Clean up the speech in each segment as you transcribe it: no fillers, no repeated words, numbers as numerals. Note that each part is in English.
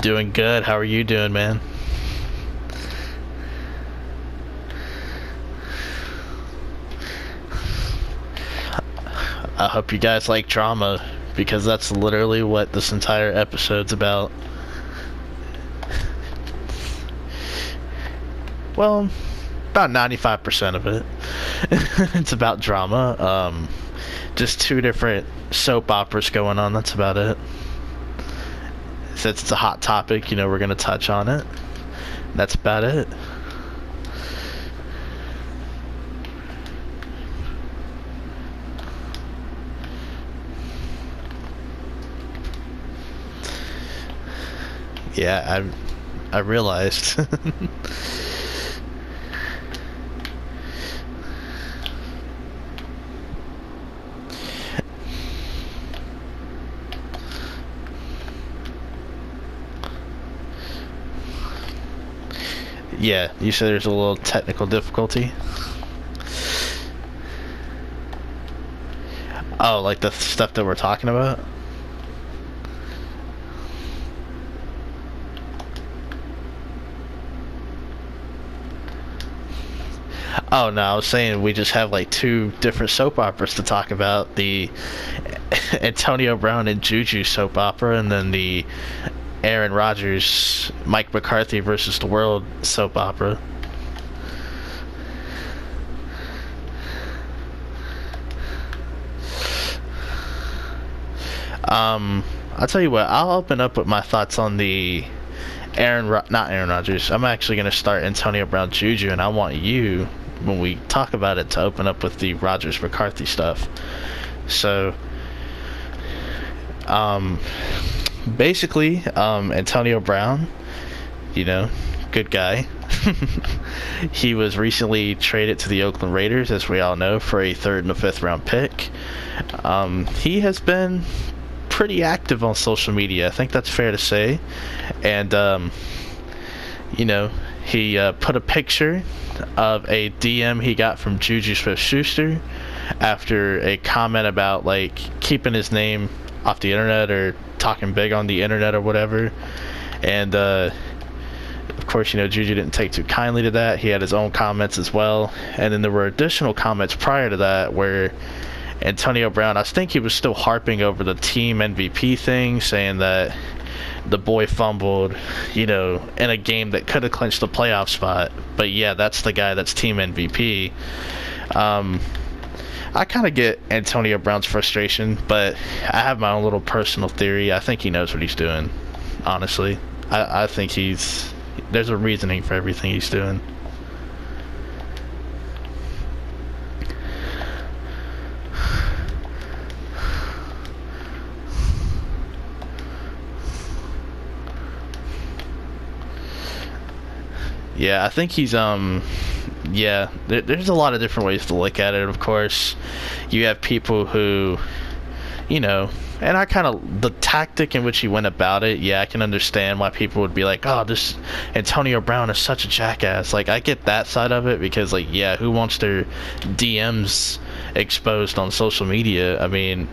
Doing good. How are you doing, man? I hope you guys like drama, because that's literally what this entire episode's about. Well, about 95% of it. It's about drama. Just two different soap operas going on, that's about it. Since it's a hot topic, we're going to touch on it. That's about it. Yeah, I realized. Yeah, you said there's a little technical difficulty. Oh, like the stuff that we're talking about? Oh no, I was saying we just have like two different soap operas to talk about. The Antonio Brown and Juju soap opera, and then the Aaron Rodgers, Mike McCarthy versus the world soap opera. I'll tell you what, I'll open up with my thoughts on the not Aaron Rodgers. I'm actually going to start Antonio Brown Juju, and I want you, when we talk about it, to open up with the Rodgers McCarthy stuff. So, basically, Antonio Brown, good guy. He was recently traded to the Oakland Raiders, as we all know, for a 3rd and a 5th round pick. He has been pretty active on social media, I think that's fair to say. And he put a picture of a DM he got from Juju Smith-Schuster after a comment about like keeping his name off the internet, or talking big on the internet or whatever. And of course, Juju didn't take too kindly to that. He had his own comments as well. And then there were additional comments prior to that where Antonio Brown, I think he was still harping over the team MVP thing, saying that the boy fumbled, in a game that could have clinched the playoff spot. But yeah, that's the guy that's team MVP. I kind of get Antonio Brown's frustration, but I have my own little personal theory. I think he knows what he's doing, honestly. I think there's a reasoning for everything he's doing. Yeah, I think he's, there's a lot of different ways to look at it, of course. You have people who, and the tactic in which he went about it, yeah, I can understand why people would be like, oh, this Antonio Brown is such a jackass. Like, I get that side of it, because, like, yeah, who wants their DMs exposed on social media? I mean,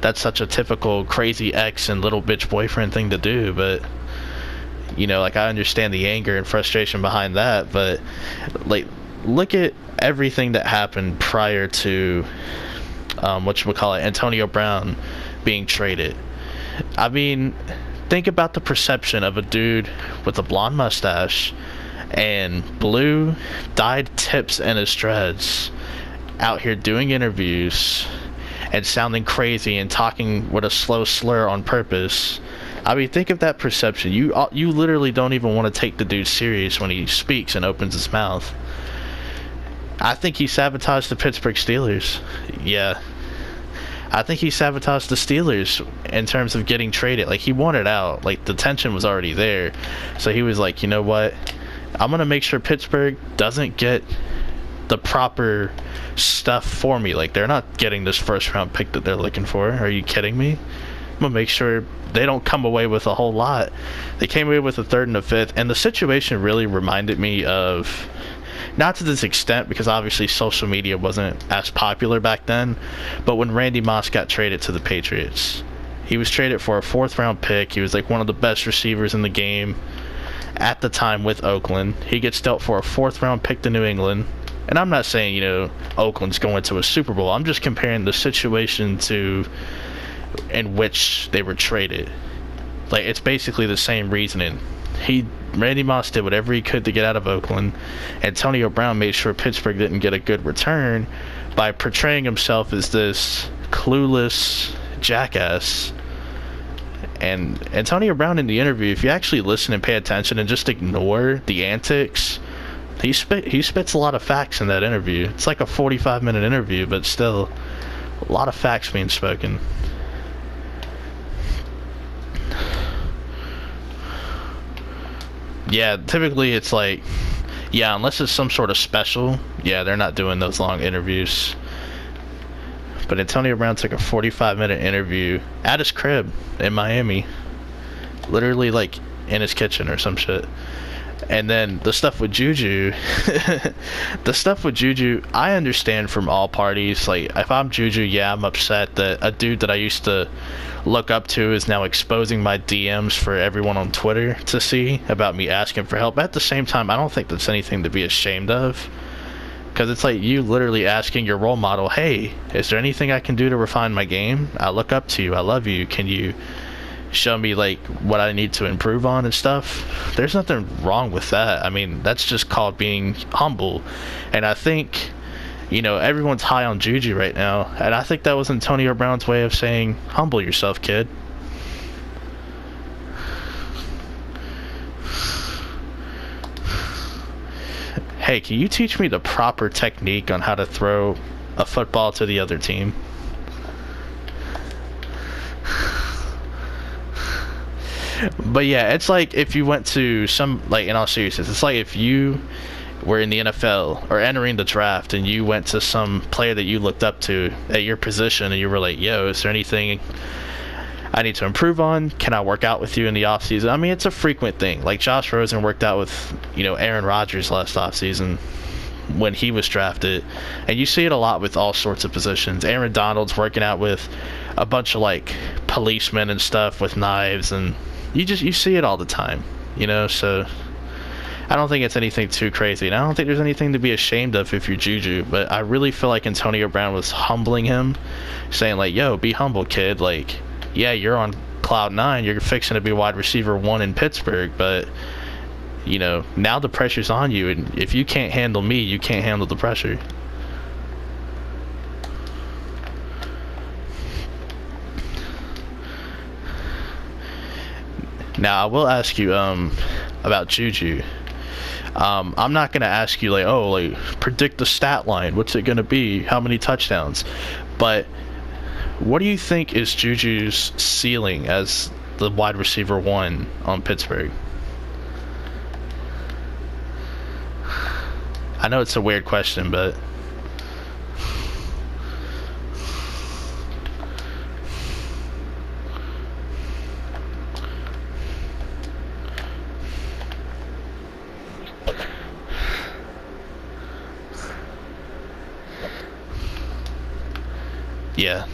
that's such a typical crazy ex and little bitch boyfriend thing to do, but I understand the anger and frustration behind that, but like, look at everything that happened prior to Antonio Brown being traded. I mean, think about the perception of a dude with a blonde mustache and blue dyed tips in his dreads out here doing interviews and sounding crazy and talking with a slow slur on purpose. I mean, think of that perception. You literally don't even want to take the dude serious when he speaks and opens his mouth. I think he sabotaged the Pittsburgh Steelers. Yeah. I think he sabotaged the Steelers in terms of getting traded. Like, he wanted out. Like, the tension was already there. So he was like, you know what? I'm going to make sure Pittsburgh doesn't get the proper stuff for me. Like, they're not getting this 1st round pick that they're looking for. Are you kidding me? I'm going to make sure they don't come away with a whole lot. They came away with a 3rd and a 5th, and the situation really reminded me of, not to this extent, because obviously social media wasn't as popular back then, but when Randy Moss got traded to the Patriots. He was traded for a 4th-round pick. He was like one of the best receivers in the game at the time with Oakland. He gets dealt for a 4th-round pick to New England. And I'm not saying, Oakland's going to a Super Bowl. I'm just comparing the situation to in which they were traded. Like, it's basically the same reasoning. Randy Moss did whatever he could to get out of Oakland. Antonio Brown made sure Pittsburgh didn't get a good return by portraying himself as this clueless jackass. And Antonio Brown in the interview, if you actually listen and pay attention and just ignore the antics, he spits a lot of facts in that interview. It's like a 45-minute interview, but still a lot of facts being spoken. Yeah, typically it's like, yeah, unless it's some sort of special, yeah, they're not doing those long interviews. But Antonio Brown took a 45-minute interview at his crib in Miami, literally like in his kitchen or some shit. And then the stuff with Juju, I understand from all parties. Like, if I'm Juju, yeah, I'm upset that a dude that I used to look up to is now exposing my DMs for everyone on Twitter to see about me asking for help. At the same time, I don't think that's anything to be ashamed of, because it's like you literally asking your role model, hey, is there anything I can do to refine my game? I look up to you. I love you. Can you show me like what I need to improve on and stuff? There's nothing wrong with that. I mean, that's just called being humble. And I think, everyone's high on Juju right now, and I think that was Antonio Brown's way of saying, humble yourself, kid. Hey, can you teach me the proper technique on how to throw a football to the other team? But yeah, it's like if you went to in all seriousness, it's like if you were in the NFL or entering the draft and you went to some player that you looked up to at your position and you were like, yo, is there anything I need to improve on? Can I work out with you in the offseason? I mean, it's a frequent thing. Like Josh Rosen worked out with, Aaron Rodgers last offseason when he was drafted. And you see it a lot with all sorts of positions. Aaron Donald's working out with a bunch of like policemen and stuff with knives, and you see it all the time, so I don't think it's anything too crazy, and I don't think there's anything to be ashamed of if you're Juju. But I really feel like Antonio Brown was humbling him, saying like, yo, be humble, kid. Like, yeah, you're on cloud 9, you're fixing to be wide receiver 1 in Pittsburgh, but now the pressure's on you, and if you can't handle me, you can't handle the pressure. Now, I will ask you about Juju. I'm not going to ask you, predict the stat line. What's it going to be? How many touchdowns? But what do you think is Juju's ceiling as the wide receiver 1 on Pittsburgh? I know it's a weird question, but... yeah.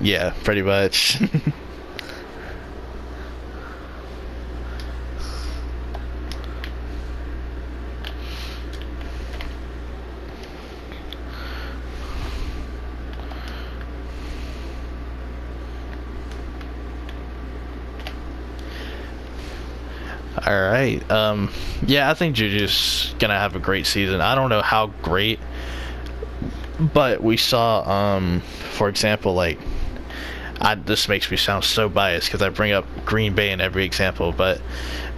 Yeah, pretty much. All right. Yeah, I think Juju's gonna have a great season. I don't know how great, but we saw, for example, this makes me sound so biased because I bring up Green Bay in every example, but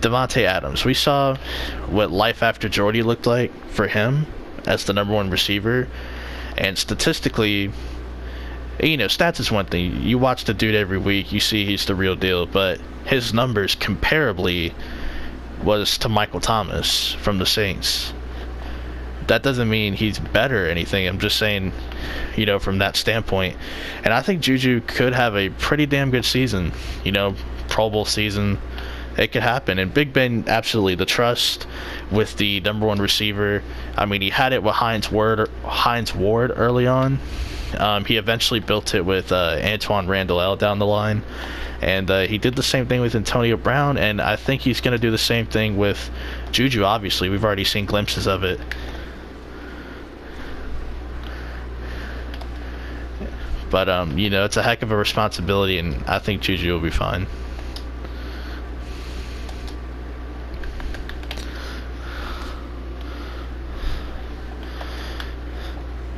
Devontae Adams, we saw what life after Jordy looked like for him as the number 1 receiver, and statistically, stats is one thing. You watch the dude every week, you see he's the real deal, but his numbers comparably was to Michael Thomas from the Saints. that doesn't mean he's better or anything. I'm just saying, from that standpoint. And I think Juju could have a pretty damn good season, Pro Bowl season. It could happen. And Big Ben, absolutely, the trust with the number one receiver. I mean, he had it with Hines Ward early on. He eventually built it with Antoine Randall down the line. And he did the same thing with Antonio Brown, and I think he's going to do the same thing with Juju, obviously. We've already seen glimpses of it. But, it's a heck of a responsibility, and I think Juju will be fine.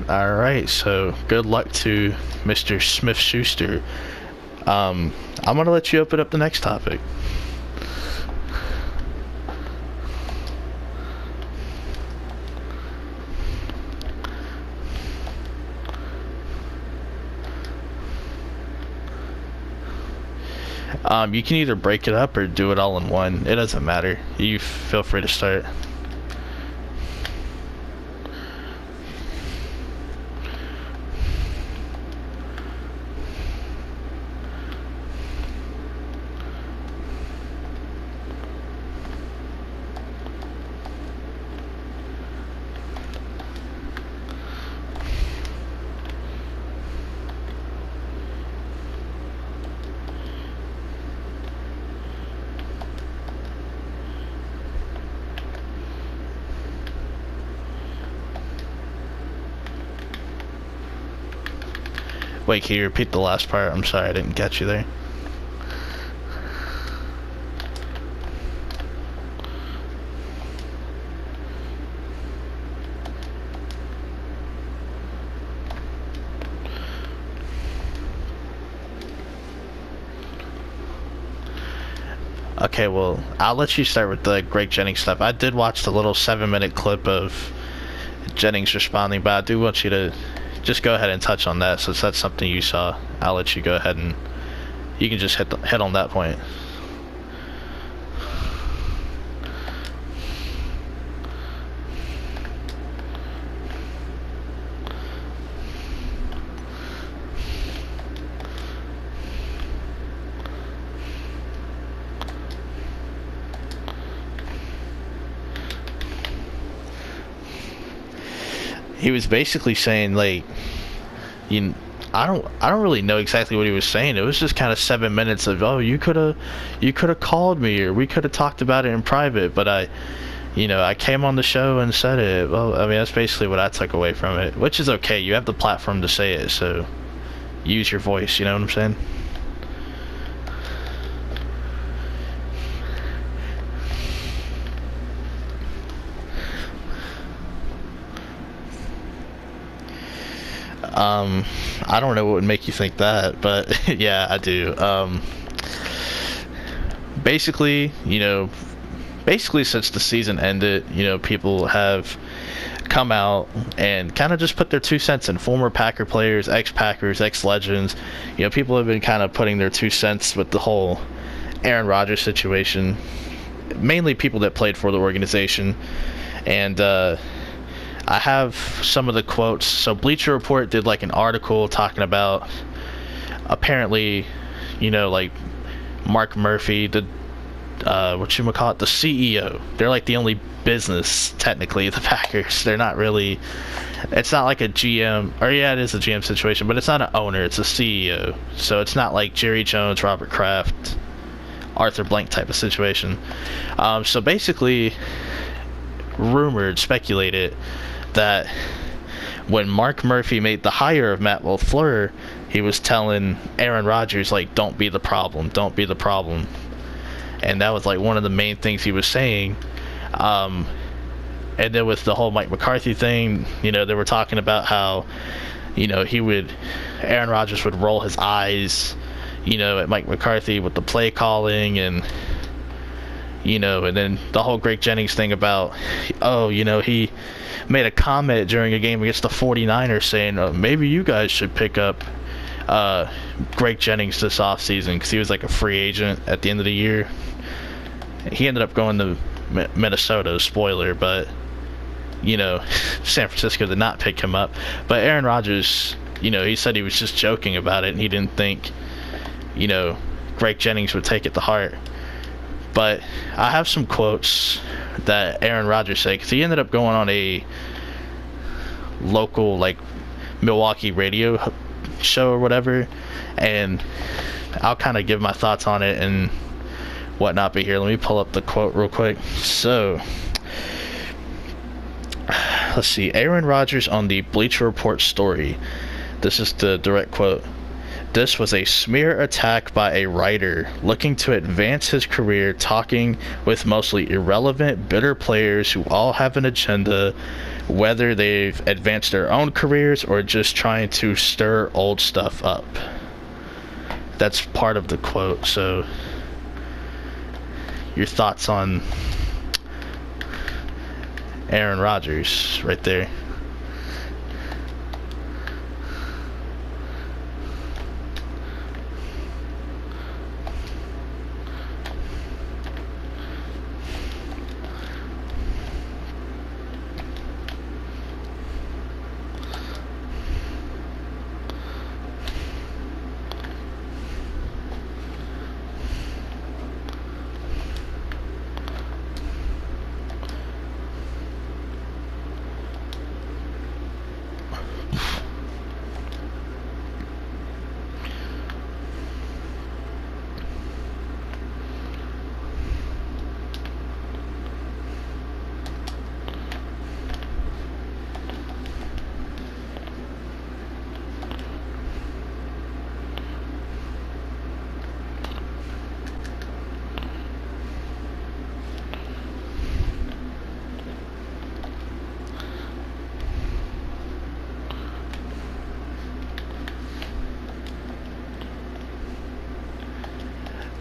Alright, so good luck to Mr. Smith-Schuster. I'm going to let you open up the next topic. You can either break it up or do it all in one. It doesn't matter. You feel free to start. Wait, can you repeat the last part? I'm sorry, I didn't catch you there. Okay, well, I'll let you start with the Greg Jennings stuff. I did watch the little 7-minute clip of Jennings responding, but I do want you to just go ahead and touch on that, since that's something you saw. I'll let you go ahead and you can just hit on that point. He was basically saying, like, I don't really know exactly what he was saying. It was just kind of 7 minutes of, oh, you could have called me, or we could have talked about it in private, but I came on the show and said it. Well, I mean, that's basically what I took away from it, which is okay. You have the platform to say it, so use your voice, you know what I'm saying? I don't know what would make you think that, but yeah, I do. Basically, since the season ended, people have come out and kind of just put their 2 cents in. Former Packer players, ex-Packers, ex-Legends. People have been kind of putting their 2 cents with the whole Aaron Rodgers situation. Mainly people that played for the organization. And, I have some of the quotes. So Bleacher Report did like an article talking about apparently, like Mark Murphy, the the CEO. They're like the only business technically, the Packers. They're not really. It's not like a GM, or yeah, it is a GM situation, but it's not an owner. It's a CEO. So it's not like Jerry Jones, Robert Kraft, Arthur Blank type of situation. So basically, speculated that when Mark Murphy made the hire of Matt LaFleur, he was telling Aaron Rodgers, like, don't be the problem, and that was like one of the main things he was saying. And then with the whole Mike McCarthy thing, they were talking about how Aaron Rodgers would roll his eyes at Mike McCarthy with the play calling, and and then the whole Greg Jennings thing about, he made a comment during a game against the 49ers saying, maybe you guys should pick up Greg Jennings this offseason, because he was like a free agent at the end of the year. He ended up going to Minnesota, spoiler, but San Francisco did not pick him up. But Aaron Rodgers, he said he was just joking about it and he didn't think, Greg Jennings would take it to heart. But I have some quotes that Aaron Rodgers said, because he ended up going on a local, Milwaukee radio show or whatever, and I'll kind of give my thoughts on it and whatnot. But here, let me pull up the quote real quick. So, let's see. Aaron Rodgers on the Bleacher Report story. This is the direct quote. This was a smear attack by a writer looking to advance his career, talking with mostly irrelevant, bitter players who all have an agenda, whether they've advanced their own careers or just trying to stir old stuff up. That's part of the quote. So, your thoughts on Aaron Rodgers right there?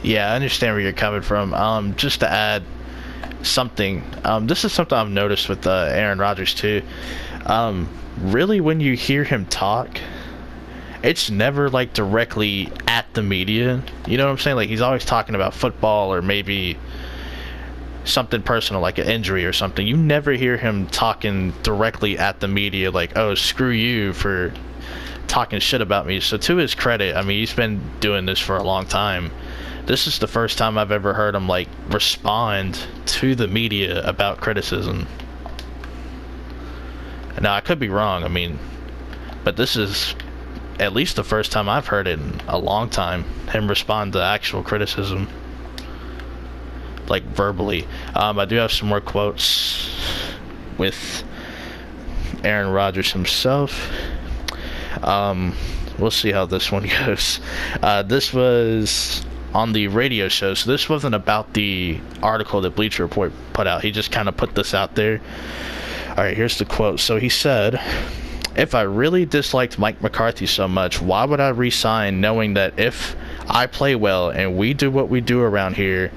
Yeah, I understand where you're coming from. Just to add something, this is something I've noticed with Aaron Rodgers too. Really, when you hear him talk, it's never directly at the media. You know what I'm saying? He's always talking about football or maybe something personal, like an injury or something. You never hear him talking directly at the media, oh, screw you for talking shit about me. So to his credit, he's been doing this for a long time. This is the first time I've ever heard him respond to the media about criticism. Now, I could be wrong, but this is at least the first time I've heard it in a long time, him respond to actual criticism, verbally. I do have some more quotes with Aaron Rodgers himself. We'll see how this one goes. This was on the radio show, so this wasn't about the article that Bleacher Report put out. He just kind of put this out there. Alright, here's the quote. So he said, "If I really disliked Mike McCarthy so much, why would I resign knowing that if I play well and we do what we do around here,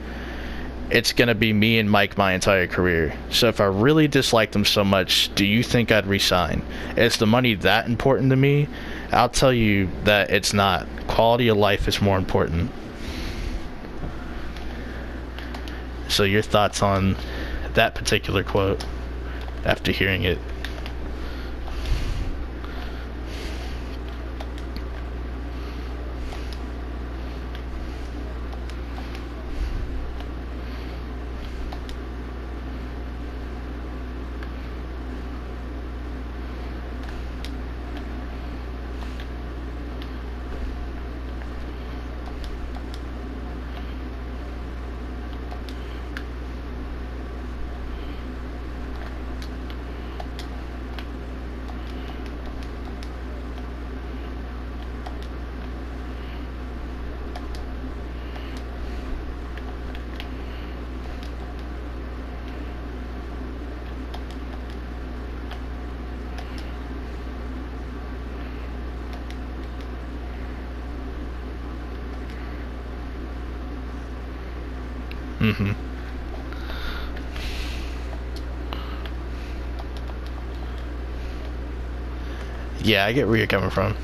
it's going to be me and Mike my entire career. So if I really disliked him so much, do you think I'd resign? Is the money that important to me? I'll tell you that it's not. Quality of life is more important." So your thoughts on that particular quote after hearing it? Mm-hmm. Yeah, I get where you're coming from.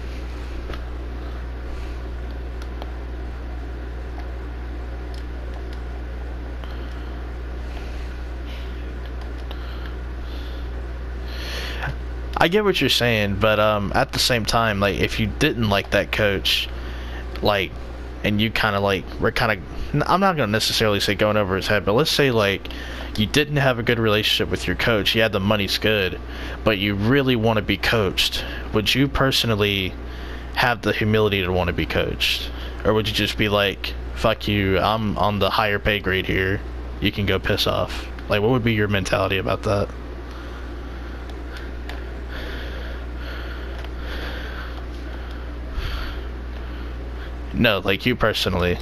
I get what you're saying, but at the same time, like if you didn't like that coach, like, and you kind of like were kind of, I'm not gonna necessarily say going over his head, but let's say like you didn't have a good relationship with your coach. You had the money's good, but you really want to be coached. Would you personally have the humility to want to be coached, or would you just be like, "Fuck you, I'm on the higher pay grade here. You can go piss off." Like, what would be your mentality about that? No, like you personally.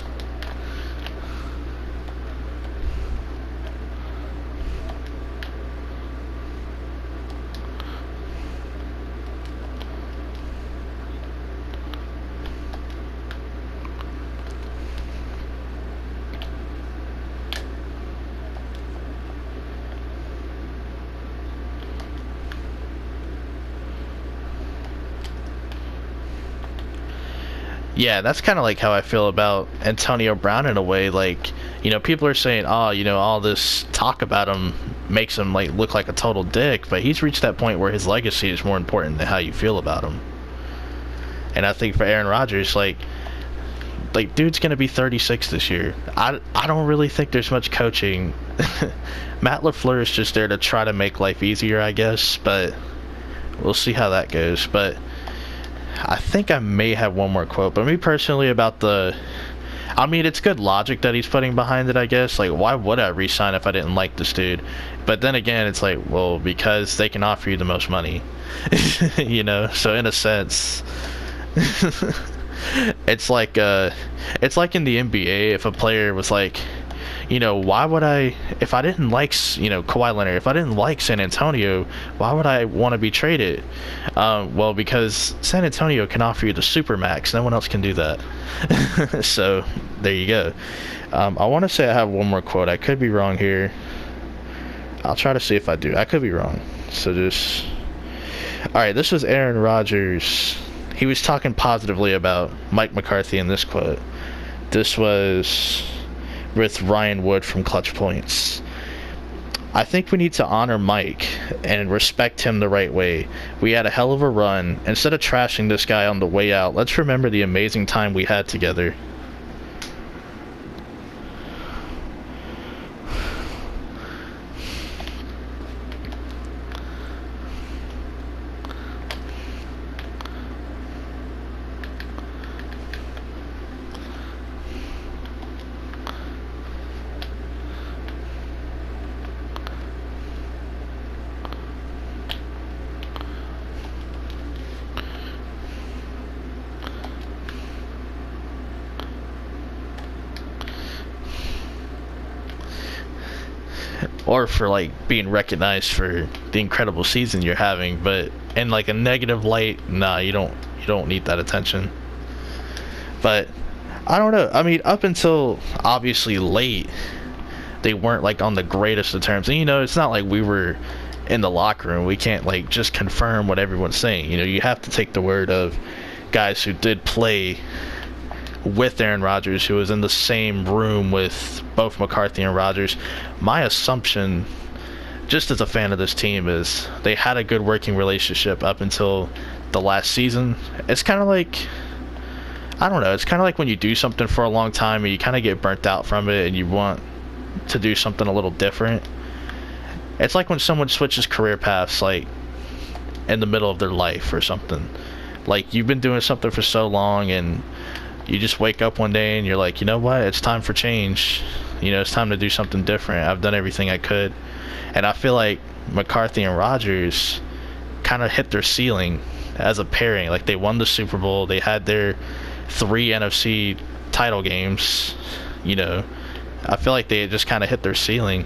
Yeah, that's kind of like how I feel about Antonio Brown in a way. Like, people are saying, oh, all this talk about him makes him like look like a total dick, but he's reached that point where his legacy is more important than how you feel about him. And I think for Aaron Rodgers, like dude's gonna be 36 this year. I don't really think there's much coaching. Matt LaFleur is just there to try to make life easier, I guess, but we'll see how that goes. But I think I may have one more quote, but me personally about I mean, it's good logic that he's putting behind it, I guess. Like, why would I re-sign if I didn't like this dude? But then again, it's like, well, because they can offer you the most money. So in a sense, it's like in the NBA, if a player was like, why would I, if I didn't like, Kawhi Leonard, if I didn't like San Antonio, why would I want to be traded? Well, because San Antonio can offer you the supermax. No one else can do that. So there you go. I want to say I have one more quote. I could be wrong here. I'll try to see if I do. I could be wrong. So just, all right. This was Aaron Rodgers. He was talking positively about Mike McCarthy in this quote. This was with Ryan Wood from Clutch Points. I think we need to honor Mike and respect him the right way. We had a hell of a run. Instead of trashing this guy on the way out, let's remember the amazing time we had together. Or for like being recognized for the incredible season you're having, but in like a negative light, nah, you don't need that attention. But I don't know. I mean, up until obviously late, they weren't like on the greatest of terms. And it's not like we were in the locker room. We can't like just confirm what everyone's saying. You have to take the word of guys who did play with Aaron Rodgers, who was in the same room with both McCarthy and Rodgers. My assumption, just as a fan of this team, is they had a good working relationship up until the last season. It's kind of like, I don't know, it's kind of like when you do something for a long time and you kind of get burnt out from it and you want to do something a little different. It's like when someone switches career paths, like in the middle of their life or something. Like you've been doing something for so long and you just wake up one day and you're like, you know what, it's time for change. It's time to do something different. I've done everything I could. And I feel like McCarthy and Rodgers kind of hit their ceiling as a pairing. Like they won the Super Bowl. They had their 3 NFC title games. I feel like they just kind of hit their ceiling.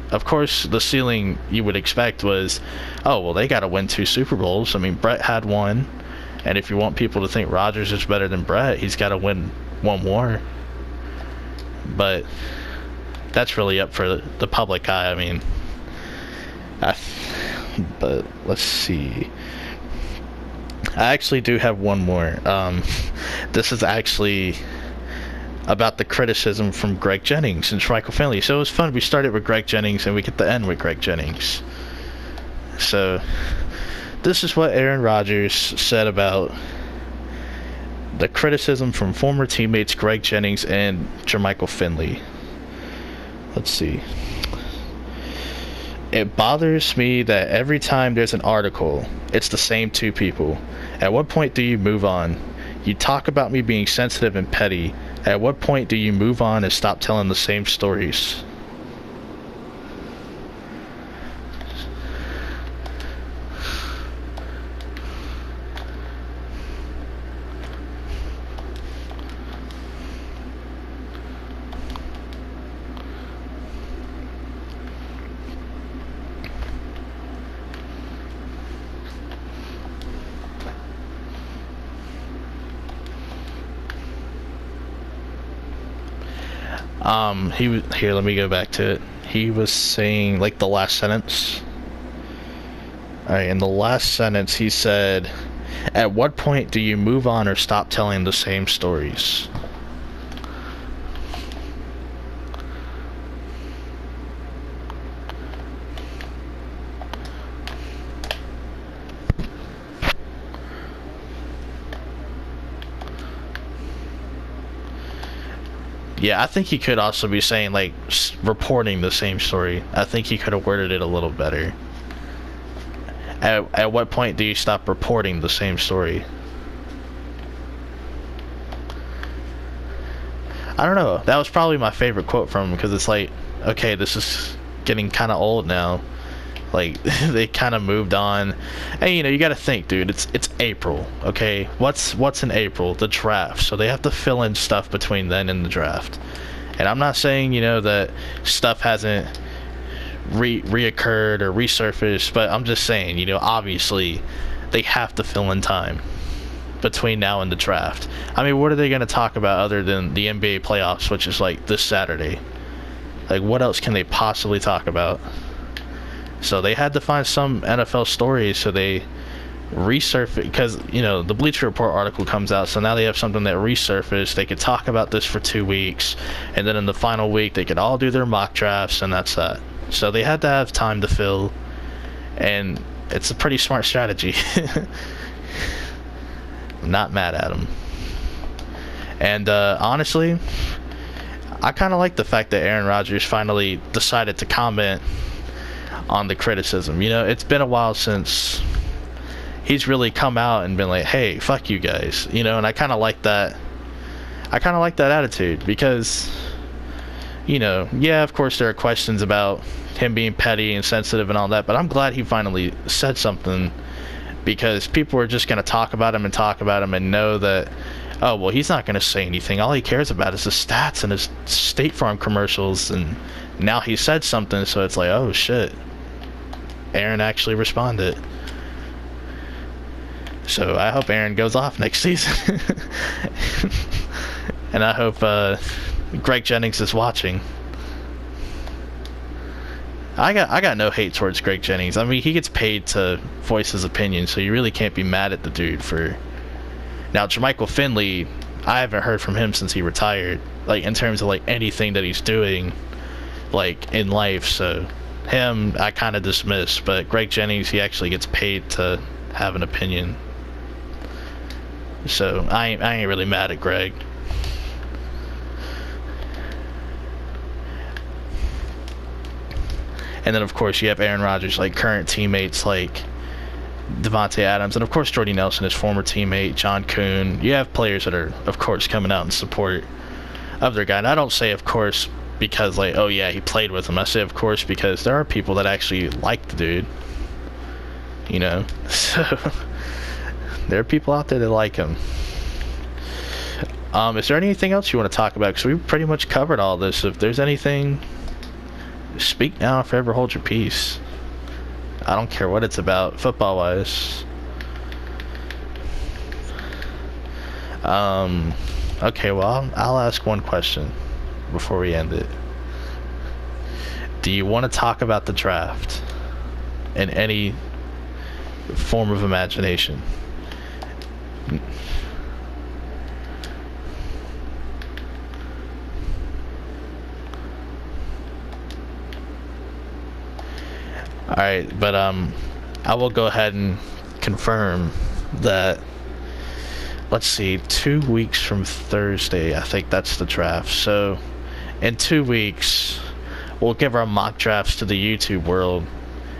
Of course, the ceiling you would expect was, oh, well, they got to win 2 Super Bowls. I mean, Brett had one. And if you want people to think Rodgers is better than Brett, he's got to win one more. But that's really up for the public eye. I mean, but let's see. I actually do have one more. This is actually about the criticism from Greg Jennings and Schmeichel Finley. So it was fun. We started with Greg Jennings and we get to end with Greg Jennings. So, this is what Aaron Rodgers said about the criticism from former teammates Greg Jennings and Jermichael Finley. Let's see. It bothers me that every time there's an article, it's the same two people. At what point do you move on? You talk about me being sensitive and petty. At what point do you move on and stop telling the same stories? Here, let me go back to it. He was saying, like, the last sentence. Alright, in the last sentence, he said, at what point do you move on or stop telling the same stories? Yeah, I think he could also be saying, like, reporting the same story. I think he could have worded it a little better. At what point do you stop reporting the same story? I don't know. That was probably my favorite quote from him, because it's like, okay, this is getting kind of old now. Like, they kind of moved on. And, you know, you got to think, dude, it's April, okay? What's in April? The draft. So they have to fill in stuff between then and the draft. And I'm not saying, you know, that stuff hasn't reoccurred or resurfaced, but I'm just saying, you know, obviously they have to fill in time between now and the draft. I mean, what are they going to talk about other than the NBA playoffs, which is, like, this Saturday? Like, what else can they possibly talk about? So they had to find some NFL stories, so they resurfaced, because, you know, the Bleacher Report article comes out, so now they have something that resurfaced. They could talk about this for 2 weeks, and then in the final week they could all do their mock drafts, and that's that. So they had to have time to fill, and it's a pretty smart strategy. I'm not mad at them. And honestly, I kind of like the fact that Aaron Rodgers finally decided to comment on the criticism. You know, it's been a while since he's really come out and been like, hey, fuck you guys, you know. And I kind of like that. I kind of like that attitude, because, you know, yeah, of course there are questions about him being petty and sensitive and all that, but I'm glad he finally said something, because people are just going to talk about him and know that, oh, well, he's not going to say anything. All he cares about is his stats and his State Farm commercials, and now he said something, so it's like, oh shit, Aaron actually responded. So I hope Aaron goes off next season. And I hope Greg Jennings is watching. I got no hate towards Greg Jennings. I mean, he gets paid to voice his opinion, so you really can't be mad at the dude for... Now, Jermichael Finley, I haven't heard from him since he retired, like, in terms of, like, anything that he's doing, like, in life. So him, I kind of dismiss. But Greg Jennings, he actually gets paid to have an opinion. So I ain't really mad at Greg. And then, of course, you have Aaron Rodgers, like, current teammates like Devontae Adams, and of course Jordy Nelson, his former teammate, John Kuhn. You have players that are, of course, coming out in support of their guy. And I don't say, of course, because, like, oh yeah, he played with him. I say, of course, because there are people that actually like the dude, you know. So there are people out there that like him. Is there anything else you want to talk about? Because we pretty much covered all this. If there's anything, speak now or forever hold your peace. I don't care what it's about, football wise. Okay, well, I'll ask one question before we end it. Do you want to talk about the draft in any form of imagination? Alright, but I will go ahead and confirm that. Let's see, 2 weeks from Thursday, I think that's the draft. So, in 2 weeks, we'll give our mock drafts to the YouTube world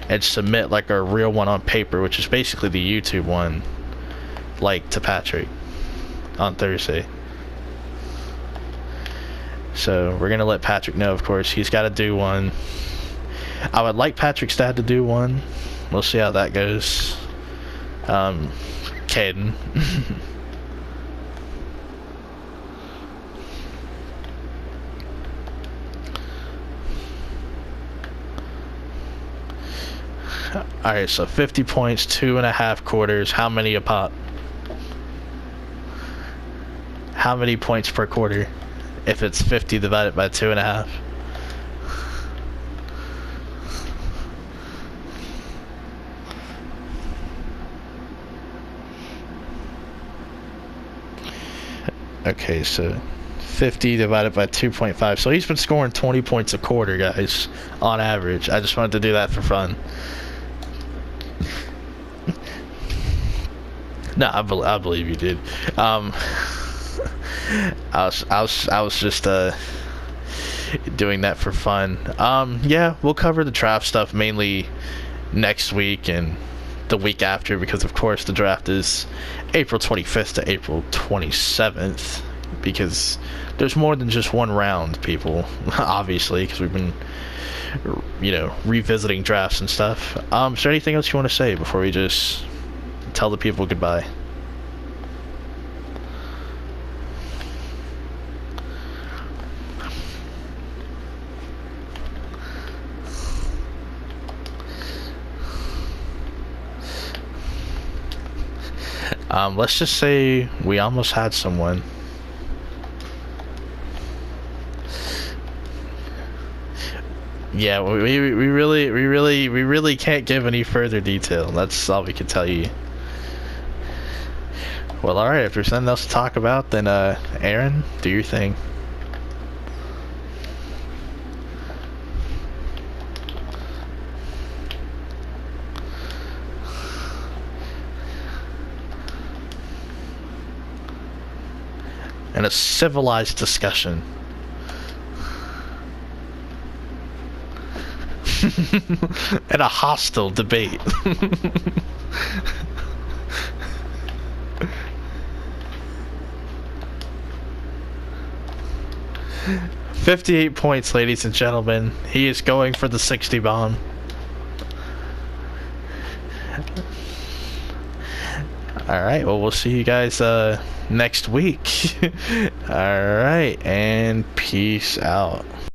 and submit like our real one on paper, which is basically the YouTube one, like to Patrick on Thursday. So we're gonna let Patrick know, of course. He's got to do one. I would like Patrick's dad to do one. We'll see how that goes. Caden. Alright, so 50 points, 2.5 quarters. How many a pop? How many points per quarter? If it's 50 divided by 2.5. Okay, so 50 divided by 2.5. So he's been scoring 20 points a quarter, guys, on average. I just wanted to do that for fun. No, I believe you did. I was just doing that for fun. Yeah, we'll cover the draft stuff mainly next week and the week after, because of course the draft is April 25th to April 27th, because there's more than just one round, people. Obviously, because we've been, revisiting drafts and stuff. Is there anything else you want to say before we just tell the people goodbye? Let's just say we almost had someone. Yeah, we really can't give any further detail. That's all we can tell you. Well, alright, if there's nothing else to talk about, then Aaron, do your thing. And a civilized discussion. And a hostile debate. 58 points, ladies and gentlemen. He is going for the 60 bomb. Alright, well, we'll see you guys next week. Alright, and peace out.